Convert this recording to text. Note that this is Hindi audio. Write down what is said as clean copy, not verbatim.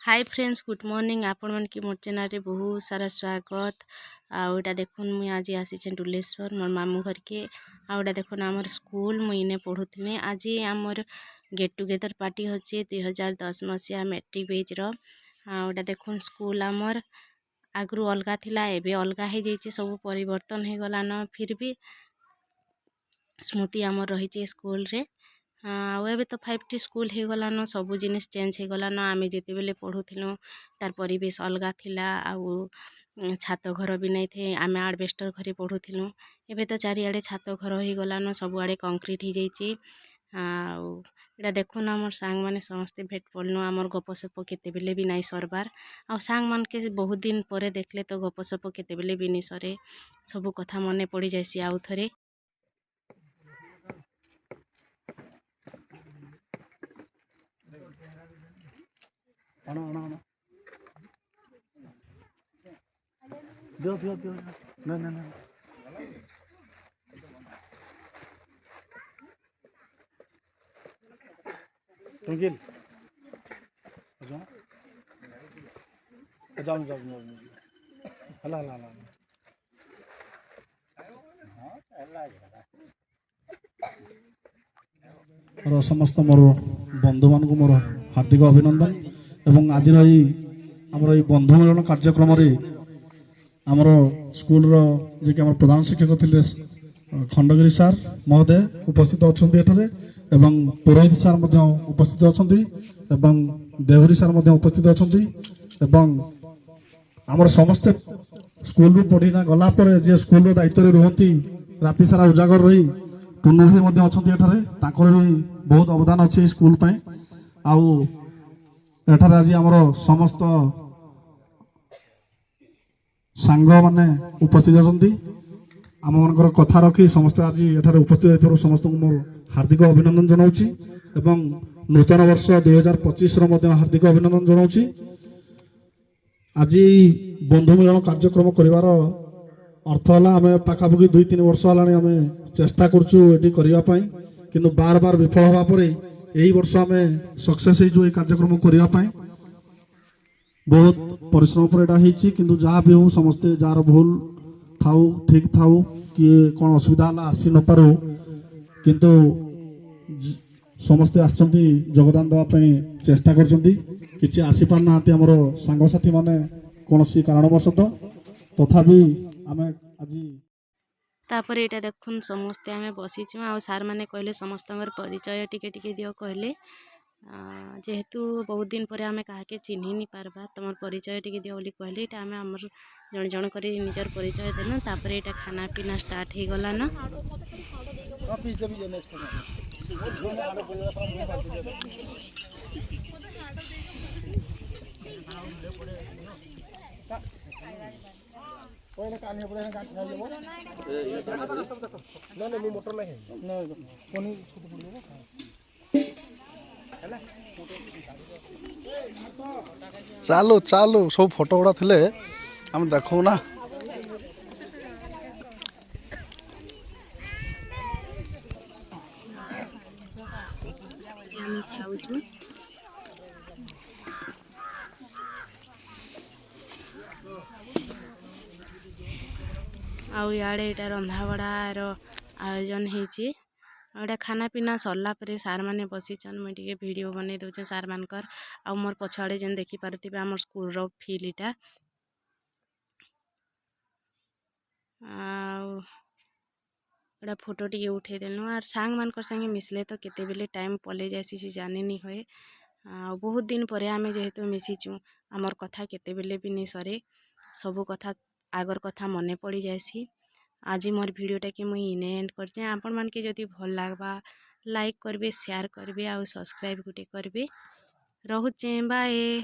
हाय फ्रेंड्स गुड मॉर्निंग आपण मन की मोर चैनल रे बहुत सारा स्वागत। आउटा देखुन मुई आज आसी डुलेश्वर मोर मामू घर के। आउटा देखुन आमर स्कूल मुई इने पढ़ुथिनी। आज आमर गेट टुगेदर पार्टी होचे 2010 मसीहा मैट्रिक बेच रो। आउटा देखुन स्कूल आमर आगु अलगा थिला एबे अलगा हे जाइए, सब परिवर्तन हो गलान, फिर भी स्मृति आमर रही स्कूल रे। हाँ एबे तो 5टी स्कूल हो गलान, सबू जिनिस चेंज हो गलान। आमे जिते बेले पढ़ुथिलु तार परिवेश अलगा थिला। आउ छात घर भी नहीं थे, आमे आडबेस्टर घरे पढ़ुथिलु। एबे तो चारिआडे छात घर हो गलान, सबुआडे कंक्रीट हो जाइए। आउ एटा देखुन आमर सांग माने समस्ते भेट पड़नु। आमर गपसप केते बेले भी नहीं सरबार। आउ सांग मान के बहुत दिन परे देखले तो गपसप केते बेले भी नहीं सरे, सबू कथा मने पड़ी जाइसी आउ थरे। No. Tungguin. Jalan. Hala. और समस्त मोर बंधु मान मोर हार्दिक अभिनंदन। एवं आज आमर ये बंधु मिलन कार्यक्रम आमर स्कूल जी प्रधान शिक्षक थे खंडगिरी सार महोदय उपस्थित अच्छा एवं पुरोहित सार उपस्थित अच्छा देवरी सार उपस्थित अच्छा आमर समस्ते स्कूल पढ़ीना गलापर जे स्कूल दायित्व रुहति राति सारा उजागर रही पुनः भी अच्छा बहुत अवदान अच्छे स्कूल एठारे आज आमर समस्त सांग माने उपस्थित अच्छा आम मन कथा रखी समस्त आज एठारे उपस्थित समस्त मोर हार्दिक अभिनंदन जनाऊँगी। एवं नूतन वर्ष 2025 हार्दिक अभिनंदन जनाऊँगी। आज बंधु मिलन कार्यक्रम करिवार अर्थ है आम पाखापाखि 2-3 वर्ष है आम चेष्टा करने किंतु बार बार विफल हवा पर यही वर्ष आम सक्सेस हो कार्यक्रम करने बहुत परिश्रम पर एटा किंतु जहाँ भी हो समस्ते जार भूल थाऊ ठीक थाऊ किए कौन असुविधा है आसी न पारू किंतु समस्ते आसचंती योगदान देवाई चेष्टा कर आसी पारना आमर सांगसाथी माने कौन सी कारणवशत तथापि आम आज तापर एटा देखुन समस्ते आमे बसीचु। आ सार माने कहले समस्त परिचय टिके दियो कहले, जेहेतु बहुत दिन पर आमे काके चिन्ही नहीं पारबा तमर परिचय टिके दियो बोली कहले। एटा आमे हमर जण जण करी निजर परिचय देनु। तापर एटा खाना पीना स्टार्ट हे गला न। चालू सब फोटो गुड़ा थे आम देखो ना आउ याडे एटा रंधा बड़ार आयोजन होइछि। एटा खाना पीना सरला परे सार माने बसीचन। मुई टिके वीडियो बने दउचे सार मानकर। आ मोर पछाड़े जेन देखि पारथिबे हमर स्कूल रो फील इटा। आउ एटा फोटो टिके उठे देनु। आर सांग मानकर संगे मिसले तो केते बेले टाइम पले जासी से जाने नहीं होए। बहुत दिन परे आमे जेहेतु मिसिचु आमर कथा केते बेले भी नहीं सरे, सबू कथा आगर कथा मने पड़ी जासी। आज मोर वीडियोटा के मुई इने एंड करछे। आपण मान के जदि भल लागबा लाइक करबे, शेयर करबे, आउ सब्सक्राइब गुटे करबे। रहुचे बाय।